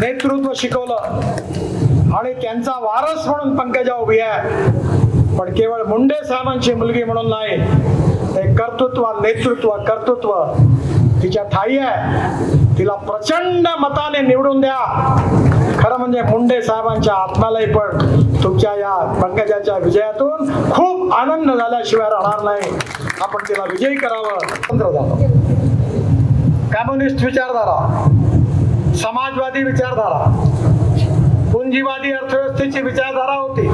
नेतृत्व शिकवलं आणि त्यांचा वारस म्हणून पंकजा उभी आहे. पण केवळ मुंडे साहेबांची मुलगी म्हणून नाही, ते कर्तृत्व तिच्या ठाई आहे. तिला प्रचंड मताने निवडून द्या. खरं म्हणजे मुंडे साहेबांच्या आत्म्यालाही पण तुमच्या या पंकजाच्या विजयातून खूप आनंद झाल्याशिवाय राहणार नाही. आपण तिला विजयी करावं. स्वतंत्र झालं. कम्युनिस्ट विचारधारा, समाजवादी विचारधारा, पुंजीवादी अर्थव्यवस्थेची विचारधारा होती.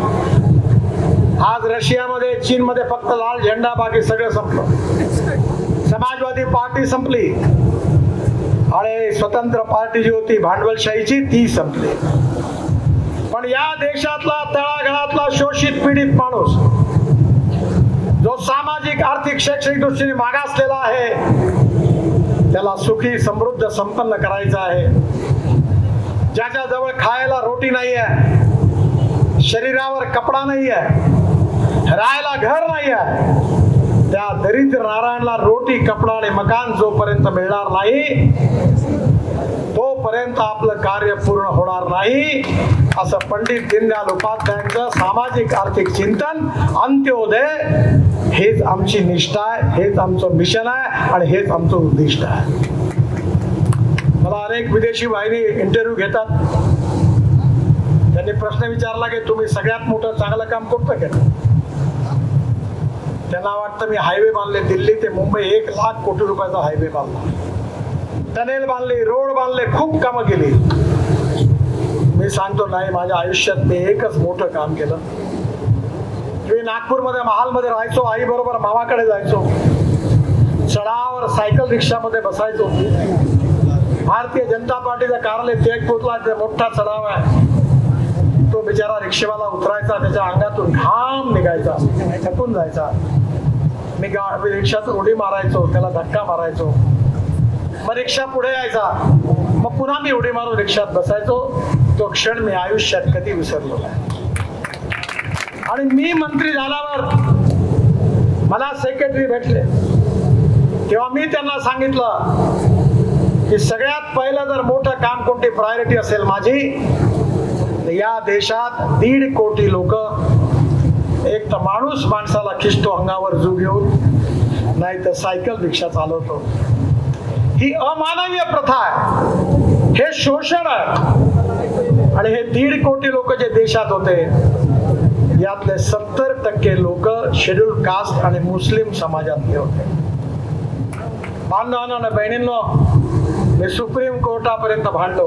आज रशियामध्ये, चीनमध्ये फक्त लाल झेंडा, बाकी सगळं संपलं. समाजवादी पार्टी संपली आणि स्वतंत्र पार्टी जी होती भांडवलशाहीची ती संपली. पण या देशातला तळागाळातला शोषित पीडित माणूस, जो सामाजिक आर्थिक शैक्षणिक दृष्टीने मागासलेला आहे, त्याला सुखी समृद्ध संपन्न करायचं आहे. ज्याच्या जवळ खायला रोटी नाही आहे, शरीरावर कपडा नाही आहे, राहायला घर नाही आहे, त्या दरिद्र नारायणला रोटी, कपडा आणि मकान जोपर्यंत मिळणार नाही तोपर्यंत आपलं कार्य पूर्ण होणार नाही. असं पंडित दीनदयाल उपाध्यायांचं सामाजिक आर्थिक चिंतन, अंत्योदय, हेच आमची निष्ठा आहे, हेच आमचं मिशन आहे आणि हेच आमचं उद्दिष्ट आहे. मला अनेक विदेशी वाहिनी इंटरव्ह्यू घेतात. त्यांनी प्रश्न विचारला की तुम्ही सगळ्यात मोठं चांगलं काम कोणतं केलं? त्यांना वाटतं मी हायवे बांधले, दिल्ली ते मुंबई 1,00,000 कोटी रुपयाचा हायवे बांधला, टनेल बांधली, रोड बांधले, खूप कामं केली. मी सांगतो नाही, माझ्या आयुष्यात मी एकच मोठं काम केलं. मी नागपूरमध्ये महालमध्ये राहायचो, आई बरोबर मामाकडे जायचो, चढावर सायकल रिक्षामध्ये बसायचो. भारतीय जनता पार्टीचा कार्यालय तेजपूरला मोठा चढाव आहे. तो बिचारा रिक्षेवाला उतरायचा, त्याच्या अंगातून घाम निघायचा, थकून जायचा. मी रिक्षातून उडी मारायचो, त्याला धक्का मारायचो. मग रिक्षा पुढे यायचा, मग पुन्हा मी उडी मारून रिक्षात बसायचो. तो क्षण मी आयुष्यात कधी विसरलो नाही. आणि मी मंत्री झाल्यावर मला सेक्रेटरी भेटले, तेव्हा मी त्यांना सांगितलं की सगळ्यात पहिलं जर मोठं काम कोणती प्रायोरिटी असेल माझी, या देशात 1.5 कोटी लोक, एक तर माणूस माणसाला खिचतो अंगावर जीव घेऊन, नाही तर सायकल रिक्षा चालवतो. ही अमानवीय प्रथा आहे, हे शोषण आहे. आणि हे 1.5 कोटी लोक जे देशात होते, यातले 70% लोक शेड्यूल कास्ट आणि मुस्लिम समाजातले होते. बांधवांनो, बहिणींनो, मी सुप्रीम कोर्टापर्यंत भांडलो.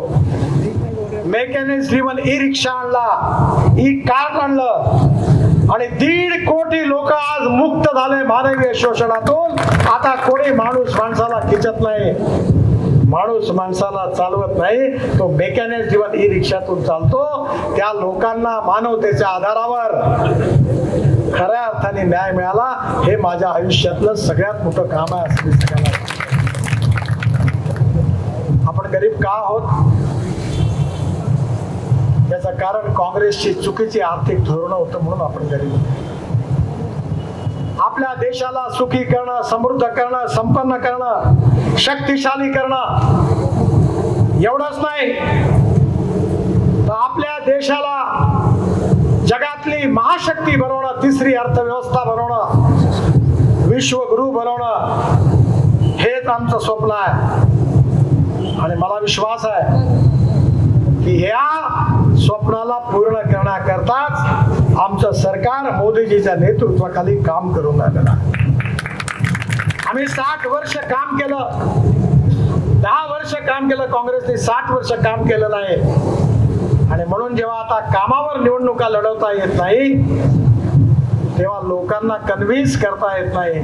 मेकॅनिक्स ड्रिव्हन ई रिक्षा आणला, ई कार्ट आणलं आणि 1.5 कोटी लोक आज मुक्त झाले मानवीय शोषणातून. आता कोणी माणूस माणसाला खिचत नाही, माणूस माणसाला चालवत नाही, तो मेकॅनिक्स ड्रिव्हन ई रिक्षातून चालतो. त्या लोकांना मानवतेच्या आधारावर खऱ्या अर्थाने न्याय मिळाला. हे माझ्या आयुष्यातलं सगळ्यात मोठं काम आहे असं मी सगळ्यांना. आपण गरीब का आहोत? याचं कारण काँग्रेसची चुकीची आर्थिक धोरणं होतं म्हणून आपण गरीब. आपल्या देशाला सुखी करणं, समृद्ध करणं, संपन्न करणं, शक्तिशाली करणं एवढंच नाही, तर आपल्या देशाला जगातली महाशक्ती बनवणं, तिसरी अर्थव्यवस्था बनवणं, विश्वगुरु बनवणं, हेच आमचं स्वप्न आहे. आणि मला विश्वास आहे की ह्या स्वप्नाला पूर्ण करण्याकरताच आमचं सरकार मोदीजीच्या नेतृत्वाखाली काम करून राहिलेलं आहे. आम्ही 60 वर्ष काम केलं, 10 वर्ष काम केलं, काँग्रेसने 60 वर्ष काम केलेलं आहे. आणि म्हणून जेव्हा आता कामावर निवडणुका लढवता येत नाही, तेव्हा लोकांना कन्व्हिन्स करता येत नाही,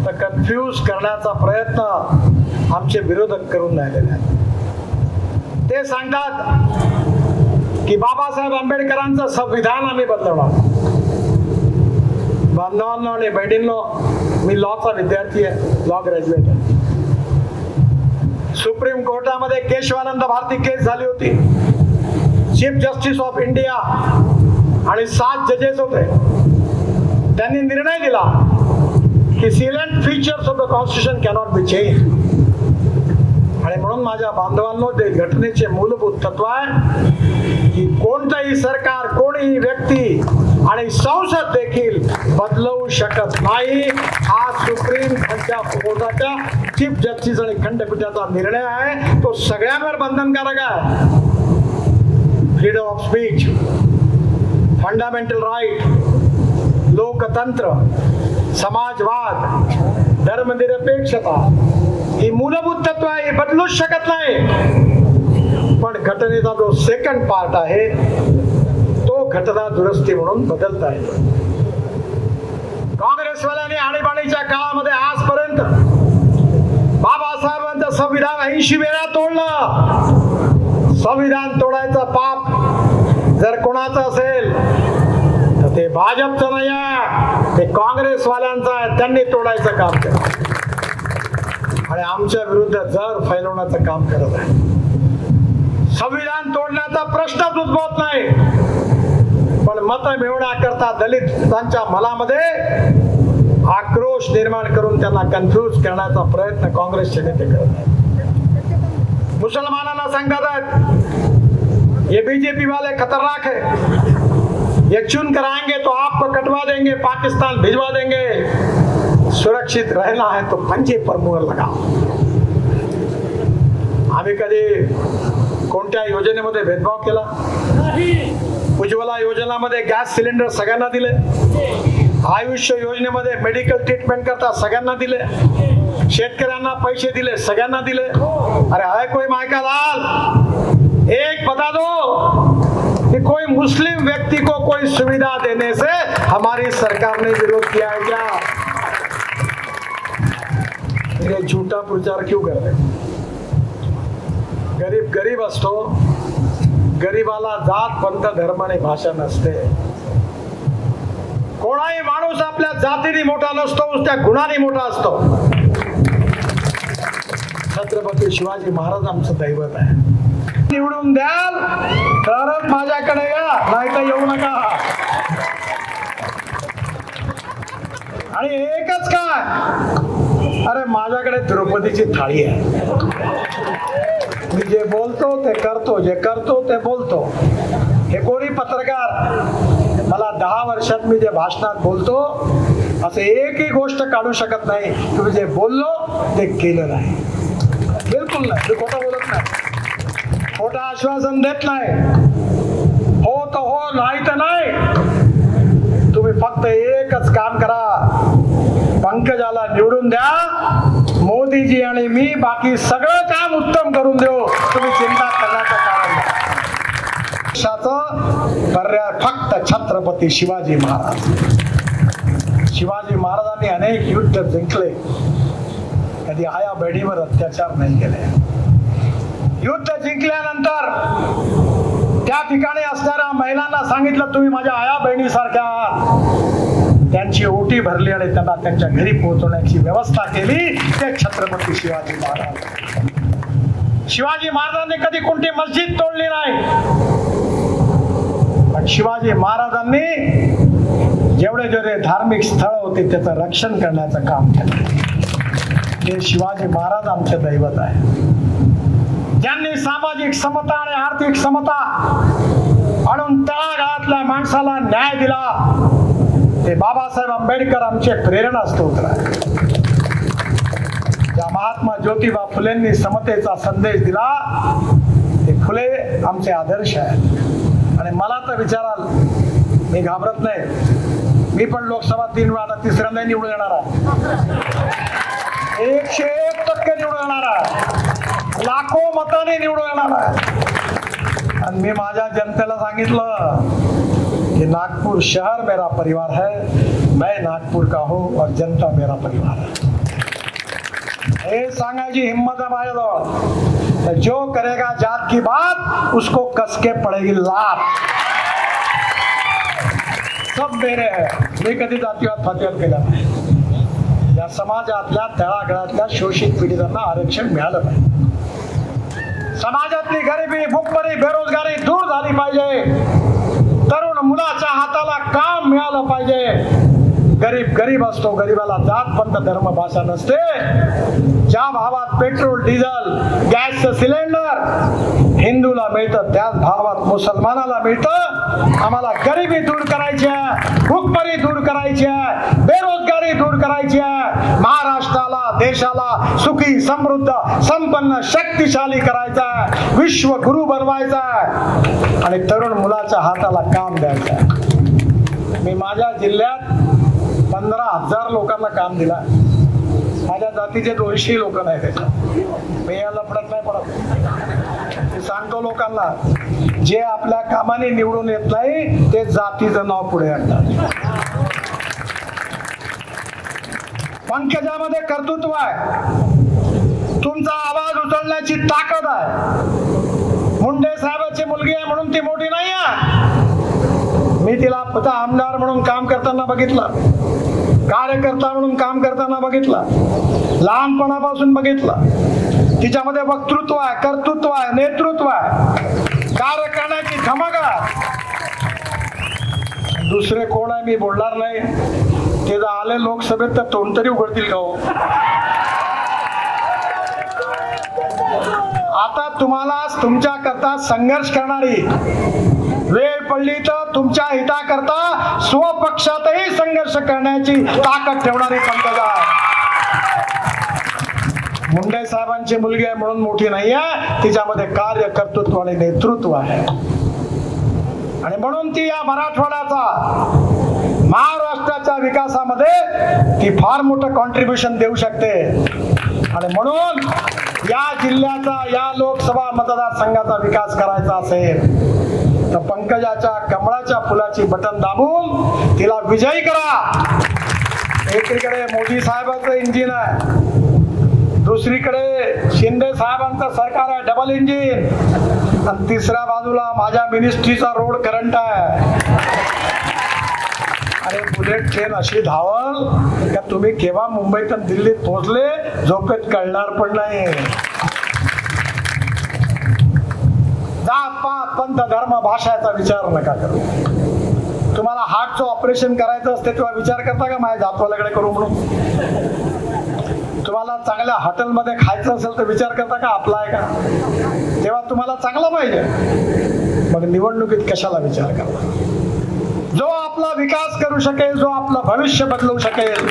तर कन्फ्यूज करण्याचा प्रयत्न आमचे विरोधक करून राहिलेले आहेत. ते सांगतात की बाबासाहेब आंबेडकरांचं संविधान आम्ही बदलवणार. बांधवांनो आणि बहिणींनो, मी लॉचा विद्यार्थी आहे, लॉ ग्रॅज्युएट आहे. सुप्रीम कोर्टामध्ये केशवानंद भारती केस झाली होती. चीफ जस्टिस ऑफ इंडिया आणि 7 जजेस होते. त्यांनी निर्णय दिला की silent features of the constitution cannot be change. आणि म्हणून माझ्या बांधवांनो, ते घटनेचे मूलभूत तत्व आहे की कोणतंही सरकार, कोणीही व्यक्ती आणि संसद देखील बदलवू शकत नाही. हा सुप्रीम कोर्टाच्या चीफ जस्टिस आणि खंडपीठाचा निर्णय आहे. तो सगळ्यांवर बंधनकारक आहे. Freedom of speech, fundamental right, लोकतंत्र, समाजवाद, धर्मनिरपेक्षता ही मूलभूत तत्व आहे, बदलूच शकत नाही. पण घटनेचा जो सेकंड पार्ट आहे तो घटना दुरुस्ती म्हणून बदलता येतो. काँग्रेसवाल्यांनी आणीबाणीच्या काळामध्ये आजपर्यंत बाबासाहेबांचं संविधान 80 वेळा तोडलं. संविधान तोडायचं पाप जर कोणाचं असेल तर ते भाजपचं नाही आहे, ते काँग्रेसवाल्यांचं आहे. त्यांनी तोडायचं काम केलं आणि आमच्या विरुद्ध जर फैलवण्याचं काम करत आहे. संविधान तोडण्याचा प्रश्नच उद्भवत नाही, पण मत मिळवण्याकरता दलितांच्या मनामध्ये आक्रोश निर्माण करून त्यांना कन्फ्यूज करण्याचा प्रयत्न काँग्रेसचे नेते करत आहेत. मुसलमानांना सांगतात ये बीजेपी वाले खतरनाक है, ये चुन कर आएंगे तो आपको कटवा देंगे, पाकिस्तान भिजवा देंगे, सुरक्षित रहना है तो पंजे पर मुहर लगाओ. आम्ही कधी कोणत्या योजनेमध्ये भेदभाव केला? उज्ज्वला योजनामध्ये गॅस सिलेंडर सगळ्यांना दिले. आयुष्य योजनेमध्ये मेडिकल ट्रीटमेंट करता सगळ्यांना दिले. शेतकऱ्यांना पैसे दिले, सगळ्यांना दिले. अरे है कोई मायका लाल, एक बता दो कि कोई मुस्लिम व्यक्ति को कोई सुविधा देने से हमारी सरकार ने विरोध किया है क्या? ये झूठा प्रचार क्यों कर रहे? गरीब गरीब असतो, गरीबाला जात पंथ धर्म आणि भाषा नसते. कोणाही माणूस आपल्या जातीने मोठा नसतो, त्या गुणाने मोठा असतो. छत्रपती शिवाजी महाराज आमचं दैवत आहे. निवडून द्याल तरच माझ्याकडे या, नाही तर येऊ नका. आणि एकच काय, अरे माझ्याकडे द्रौपदीची थाळी आहे. मी जे बोलतो ते करतो, जे करतो ते बोलतो. हे कोणी पत्रकार मला 10 वर्षात मी जे भाषणात बोलतो असे एकही गोष्ट काढू शकत नाही तुम्ही जे बोललो ते केलं नाही. बिलकुल नाही. मी खोटं बोलत नाही, खोटं आश्वासन देत नाही. हो तर हो, नाही तर नाही. तुम्ही फक्त एकच काम करा, पंकजाला निवडून द्या. मोदीजी आणि मी बाकी सगळं काम उत्तम करून देऊ. तुम्ही चिंता करण्याचं कारण नाही. देशाचं पर्याय फक्त छत्रपती शिवाजी महाराज. शिवाजी महाराजांनी अनेक युद्ध जिंकले, कधी आया बहिणीवर अत्याचार नाही केले. युद्ध जिंकल्यानंतर त्या ठिकाणी असणाऱ्या महिलांना सांगितलं तुम्ही माझ्या आया बहिणीसारख्या आहात. त्यांची ओटी भरली आणि त्यांना त्यांच्या घरी पोहोचवण्याची व्यवस्था केली ते छत्रपती शिवाजी महाराज. शिवाजी महाराजांनी कधी कोणती मस्जिद तोडली नाही, पण शिवाजी महाराजांनी जेवढे जेवढे धार्मिक स्थळ होते त्याचं रक्षण करण्याचं काम केलं. हे शिवाजी महाराज आमचे दैवत आहे. ज्यांनी सामाजिक समता आणि आर्थिक समता आणून तळागाळातल्या माणसाला न्याय दिला ते बाबासाहेब आंबेडकर आमचे प्रेरणास्त्रोत आहे. ज्या महात्मा ज्योतिबा फुलेंनी समतेचा संदेश दिला ते फुले आमचे आदर्श आहेत. आणि मला तर विचाराल, मी घाबरत नाही. मी पण लोकसभा 3 वेळा, तिसऱ्यांदा निवडून येणार आहे. 101% निवडून येणार आहे. लाखो मताने निवडून येणार आहे. आणि मी माझ्या जनतेला सांगितलं कि नागपुर शहर मेरा परिवार है, मैं नागपुर का हूँ और जनता मेरा परिवार है. हे सांगायची हिम्मत है माझ्याजवळ. जो करेगा जात की बात उसको कसके पड़ेगी लात. सब मेरे है. मी कधी जातीवाद फातीवाद केला नाही. या समाजातल्या तळागाळातल्या शोषित पीडितांना आरक्षण मिळालं पाहिजे. समाजातली गरिबी, भूकमरी, बेरोजगारी दूर झाली पाहिजे. तरुण मुलाच्या हाताला काम मिळालं पाहिजे. गरीब गरीब असतो, गरीबाला जात पंथ धर्म भाषा नसते. ज्या भावात पेट्रोल डिझेल गॅसचं सिलेंडर हिंदूला मिळतं त्याच भावात मुसलमानाला मिळतं. आम्हाला गरिबी दूर करायची आहे, भूकमारी दूर करायची आहे, बेरोजगारी दूर करायची आहे. महाराष्ट्राला देशाला सुखी समृद्ध संपन्न शक्तिशाली करायचा आहे, विश्वगुरु बनवायचा आहे आणि तरुण मुलाच्या हाताला काम द्यायचं आहे. मी माझ्या जिल्ह्यात 15,000 लोकांना काम दिला. माझ्या जातीचे 200 लोक नाही त्याच्यात. मी याला पडत नाही पडत. सांगतो लोकांना, जे आपल्या कामाने निवडून येत नाही ते जातीचं नाव पुढे आणतात. पंकजामध्ये कर्तृत्व आहे, तुमचा आवाज उचलण्याची ताकद आहे. मुंडे साहेबांची मुलगी आहे म्हणून ती मोठी नाही आहे. मी तिला आमदार म्हणून काम करताना बघितलं, कार्यकर्ता म्हणून काम करताना बघितलं, लहानपणापासून बघितलं. तिच्यामध्ये वक्तृत्व आहे, कर्तृत्व आहे, नेतृत्व आहे, कार्य करण्याची धमक आहे. दुसरे कोण आहे मी बोलणार नाही. ते जर आले लोकसभेत तर तोंड तरी उघडतील का हो? आता तुम्हाला तुमच्या करता संघर्ष करणारी वेळ पडली तर तुमच्या हिताकरता स्वपक्षातही संघर्ष करण्याची ताकद ठेवणारी पंकजा मुंडे साहेबांची मुलगी आहे म्हणून मोठी नाही आहे. तिच्यामध्ये कार्य कर्तृत्व आणि नेतृत्व आहे आणि म्हणून ती या मराठवाड्याचा महाराष्ट्राच्या विकासामध्ये ती फार मोठं कॉन्ट्रीब्युशन देऊ शकते. आणि म्हणून या जिल्ह्याचा, या लोकसभा मतदारसंघाचा विकास करायचा असेल तर पंकजाच्या कमळाच्या फुलाची बटन दाबून तिला विजयी करा. एकीकडे मोदी साहेबांचं इंजिन आहे, दुसरीकडे शिंदे साहेबांचं सरकार आहे डबल इंजिन, आणि तिसऱ्या बाजूला माझ्या मिनिस्ट्रीचा रोड करंट आहे. अरे बुलेट ट्रेन अशी धावल का तुम्ही केव्हा मुंबईतून दिल्लीत पोहोचले झोपेत कळणार पण नाही. जात पात पंथ धर्म भाषाचा विचार नका करू. तुम्हाला हार्टचं ऑपरेशन करायचं असते तेव्हा विचार करता का माझ्या जातवाल्याकडे करू म्हणून? तुम्हाला चांगल्या हॉटेलमध्ये खायचं असेल तर विचार करता का आपला आहे का? तेव्हा तुम्हाला चांगलं पाहिजे, मग निवडणुकीत कशाला विचार करता? जो आपला विकास करू शकेल, जो आपलं भविष्य बदलू शकेल,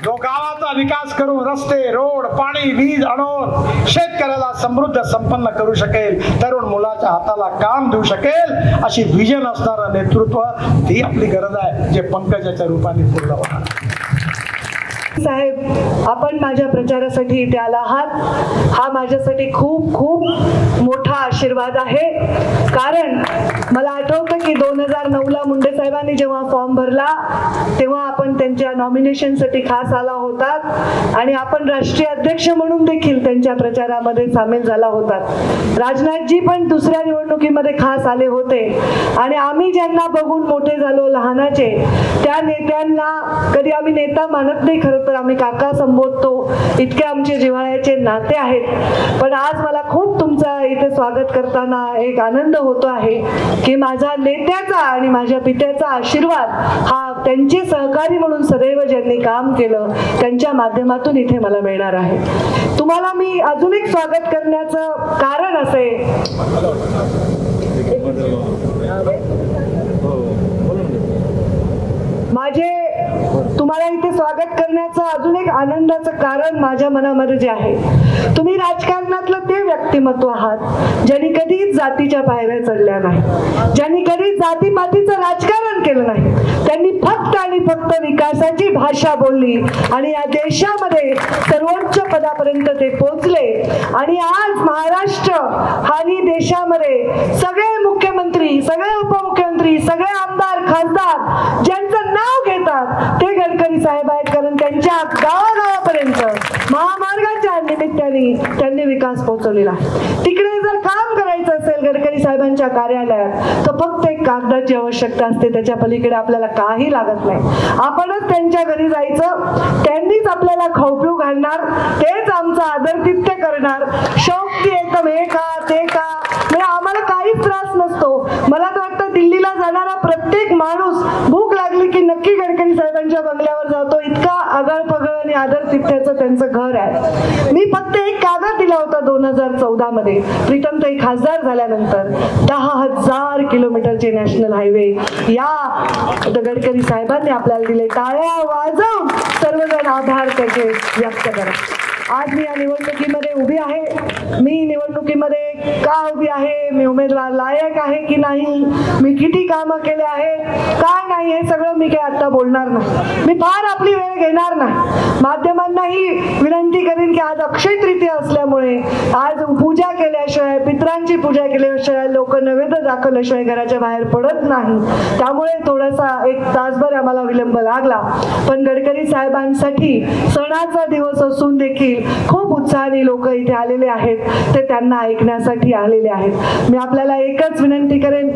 जो गावाचा विकास करून रस्ते रोड पाणी वीज आणून शेतकऱ्याला समृद्ध संपन्न करू शकेल, तरुण मुलाच्या हाताला काम देऊ शकेल, अशी विजन असणारं नेतृत्व ही आपली गरज आहे, जे पंकजाच्या रूपाने पूर्ण होणार. साहेब, आपण माझ्या प्रचारासाठी इथे आला आहात, हा माझ्यासाठी खूप खूप मोठा आशीर्वाद आहे. कारण मला आठवतं की 2009ला मुंडे साहेबांनी जेव्हा फॉर्म भरला तेव्हा आपण त्यांच्या नॉमिनेशनसाठी खास आला होतात आणि आपण राष्ट्रीय अध्यक्ष म्हणून देखील त्यांच्या प्रचारामध्ये सामील झाला होतात. राजनाथजी पण दुसऱ्या निवडणुकीमध्ये खास आले होते आणि आम्ही ज्यांना बघून मोठे झालो लहानाचे त्या नेत्यांना कधी आम्ही नेता मानत नाही, खरं तर आम्ही काका संबोधतो, इतके आमचे जिव्हाळ्याचे नाते आहेत. पण आज मला खूप तुमचा इथे स्वागत करताना एक आनंद होतो आहे की माझ्या नेत्याचा आणि माझ्या पित्याचा आशीर्वाद हा त्यांचे सहकारी म्हणून सदैव ज्यांनी काम केलं त्यांच्या माध्यमातून इथे मला मिळणार आहे. तुम्हाला मी अजून एक स्वागत करण्याचं कारण असे माझे तुम्हाला इथे स्वागत करण्याचं अजून एक आनंदाचं कारण माझ्या मनामध्ये जे आहे, तुम्ही राजकारणातलं ते व्यक्तिमत्व आहात ज्यांनी कधीच जातीच्या पायऱ्या चढल्या नाही, ज्यांनी कधीच जातीपातीचं राजकारण केलं नाही. त्यांनी फक्त आणि फक्त विकासाची भाषा बोलली आणि या देशामध्ये सर्वोच्च पदापर्यंत ते पोहोचले. आणि आज महाराष्ट्र आणि देशामध्ये सगळे मुख्यमंत्री, सगळे उपमुख्यमंत्री, सगळे आमदार खासदार ज्यांचं नाव घेतात ते गडकरी साहेब आहेत. कारण त्यांच्या गावागावापर्यंत महामार्गाच्या निमित्ताने त्यांनी विकास पोहोचवलेला आहे. तिकडे जर काम करायचं असेल गडकरी साहेबांच्या कार्यालयात तर फक्त एक कागदाची आवश्यकता असते, त्याच्या पलीकडे आपल्याला काही लागत नाही. आपणच त्यांच्या घरी जायचं, त्यांनीच आपल्याला खाऊ घालणार, तेच आमचा आदरातिथ्य करणार. शौक एकदम हे का ते का, म्हणजे आम्हाला काहीच त्रास नसतो. मला तर वाटतं दिल्लीला जाणारा प्रत्येक माणूस भूक लागली की नक्की गडकरी साहेबांच्या दादर तिथ्याचं त्यांचं घर आहे. मी फक्त एक कागद दिला होता 2014 मध्ये प्रीतमताई खासदार झाल्यानंतर 10,000 किलोमीटरचे नॅशनल हायवे या गडकरी साहेबांनी आपल्याला दिले. टाळ्या वाजवून सर्वजण आभार त्याचे व्यक्त करा. आज मी या निवडणुकीमध्ये उभी आहे. मी निवडणुकीमध्ये का उभी आहे, मी उमेदवार लायक आहे की नाही, मी किती कामं केले आहेत काय नाही, हे सगळं मी काही आता बोलणार नाही. मी फार आपली वेळ घेणार नाही. माध्यमांनाही विनंती करेन की आज अक्षय तृतीया असल्यामुळे आज पूजा केल्याशिवाय, पितरांची पूजा केल्याशिवाय, लोक नैवेद्य दाखवल्याशिवाय घराच्या बाहेर पडत नाही. त्यामुळे थोडासा एक तासभर आम्हाला विलंब लागला. पण गडकरी साहेबांसाठी सणाचा दिवस असून देखील खूप उत्साहाने लोक इथे आलेले आहेत. ते त्यांना ऐकण्यासाठी आलेले आहेत. मी आपल्याला एकच विनंती करेन,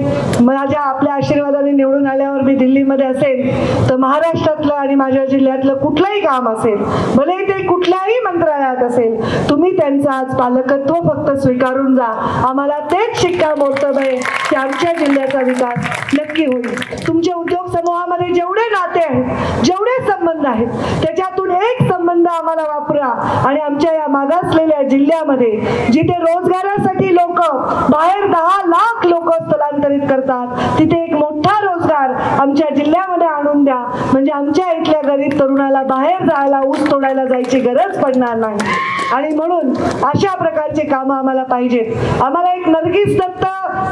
आपल्या आशीर्वादाने निवडून आल्यावर मी दिल्लीमध्ये असेल तर महाराष्ट्रातलं आणि माझ्या जिल्ह्यातलं कुठलंही काम असेल, भले ते कुठल्याही मंत्रालयात असेल, तुम्ही त्यांचं आज पालकत्व फक्त स्वीकारून जा. आम्हाला तेच शिक्कामोर्तब आहे की आमच्या जिल्ह्याचा विकास नक्की होईल. तुमच्या उद्योग समूहामध्ये जेवढे नाते आहेत, जेवढे संबंध आहेत, त्याच्यातून एक संबंध आम्हाला वापरा आणि आमच्या या मागासलेल्या जिल्ह्यामध्ये जिथे रोजगारासाठी लोक बाहेर 10 लाख लोक स्थलांतरित करतात, तिथे एक मोठा रोजगार आमच्या जिल्ह्यामध्ये आणून द्या. म्हणजे आमच्या इथल्या गरीब तरुणाला बाहेर जायला, ऊस तोडायला जायची गरज पडणार नाही. आणि म्हणून अशा प्रकारचे कामं आम्हाला पाहिजेत. आम्हाला एक नर्गिस दत्त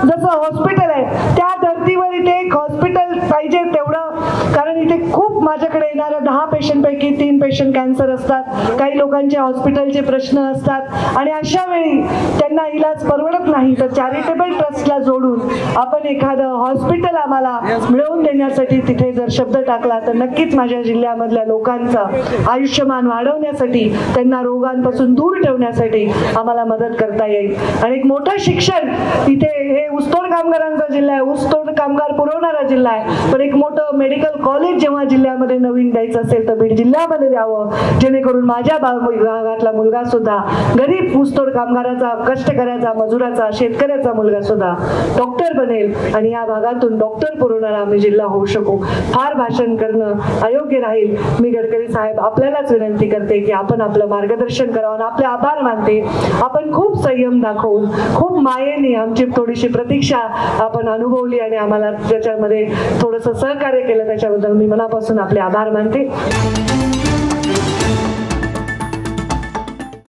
जसं हॉस्पिटल आहे त्या धर्तीवर इथे एक हॉस्पिटल पाहिजे तेवढं, कारण इथे खूप माझ्याकडे येणाऱ्या 10 पेशंटपैकी 3 पेशंट कॅन्सर असतात. काही लोकांचे हॉस्पिटलचे प्रश्न असतात आणि अशा वेळी त्यांना इलाज परवडत नाही. तर चॅरिटेबल ट्रस्टला जोडून आपण एखादं हॉस्पिटल आम्हाला मिळवून देण्यासाठी तिथे जर शब्द टाकला तर नक्कीच माझ्या जिल्ह्यामधल्या लोकांचं आयुष्यमान वाढवण्यासाठी, त्यांना रोगांपासून दूर ठेवण्यासाठी आम्हाला मदत करता येईल. आणि एक मोठं शिक्षण इथे, हे ऊसतोड कामगारांचा जिल्हा आहे, ऊसतोड कामगार पुरवणारा जिल्हा आहे, पण एक मोठं मेडिकल कॉलेज जेव्हा जिल्ह्यामध्ये नवीन द्यायचं असेल तर बीड जिल्ह्यामध्ये द्यावं, जेणेकरून माझ्या भागातला मुलगा सुद्धा, गरीब ऊसतोड कामगाराचा, कष्टकऱ्याचा, मजुराचा, शेतकऱ्याचा मुलगा सुद्धा डॉक्टर बनेल आणि या भागातून डॉक्टर पुरवणारा आम्ही जिल्हा होऊ शकू. फार भाषण करणं अयोग्य राहील. मी गडकरी साहेब आपल्यालाच विनंती करते की आपण आपलं मार्गदर्शन करावं. आपले आभार मानते. आपण खूप संयम दाखवून, खूप मायेने आमची थोडीशी प्रतीक्षा आपण अनुभवली आणि आम्हाला त्याच्यामध्ये थोडंसं सहकार्य केलं, त्याच्याबद्दल मी मनापासून आपले आभार मानते.